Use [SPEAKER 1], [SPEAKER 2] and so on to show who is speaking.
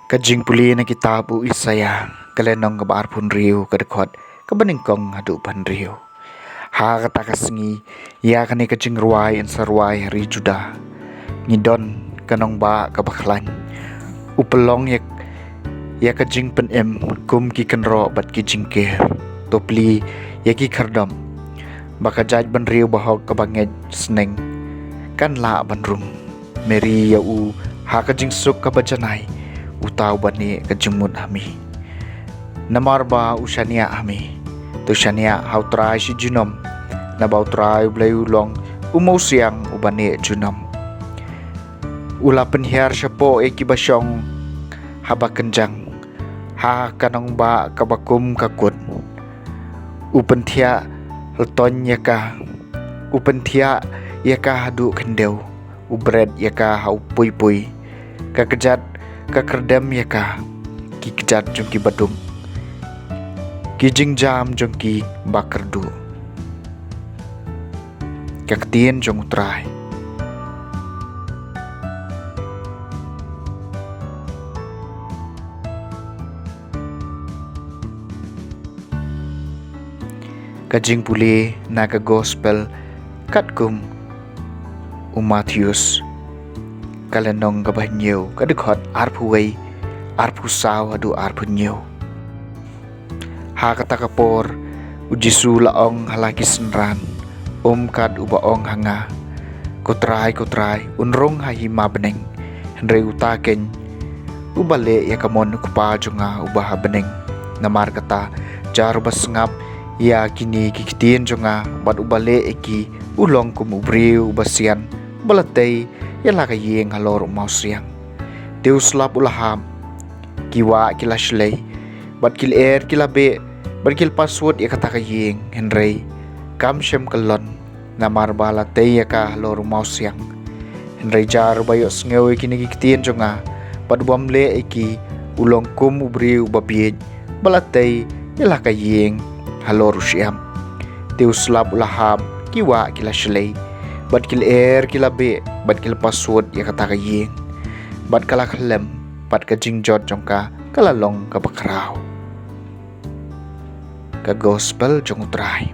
[SPEAKER 1] Kajing puli na kitabu Isaya kalenong kabaar pun riu kadekot kabaningkong hadu pan riu. Ha kata kasengi ya kani kajing ruai en sarwai hari juda. Ngidon kanong ba kabaklan. Upelong ya kajing pen kum ki kenro bat ki jingkir. Topli ya ki kardam. Baka jaj ban riu bahok kabanged seneng. Kan la ban rum. Meri ya u ha kajing suk kabajanai. Utaw bani kajumut ami namar ba usania ami to shania how try si junom na ba try blayulong umaw siyang ubani junam ula penhiar syapo ekibasyong habakenjang ha kanong ba kabakum kakut upentia leton yaka upentia yaka hadu kendeu ubred yaka hau pui kakejat kakerdem yaka ki kejat jong ki badum ki jingjam jong ki bakerdu kaktien jong utrai kajing puli naga gospel katkum Matthews kalenong kabanyo kadekot arpuway arpusaw adu arpunyo ha kata kapor ujisu laong halaki senran kad ubaong hanga kotray unrong hahima beneng henry utaken ubale ya kamon kupa jonga ubaha beneng namar kata jar basngap ya kini kikitien jonga bat ubale eki ulong kumubriu basian balatay yala kayeng halor mausiang Deus lap ulaham kiwa kila shlay bat kil kila be bat kil password ya kata kayeng henry kam shem kalon namar balatay ya ka halor mausiang henry jar bayo sngewe kinigikitien jonga bat bamle eki ulong kum ubri ubabid balatay yala kayeng halor usiam Deus lap ulaham kiwa kila shlay bat kil kila be bat kil password ya kata kayeng bat kala kalem bat ka jingjot jongka kalalong ka bakraw ka gospel jong utray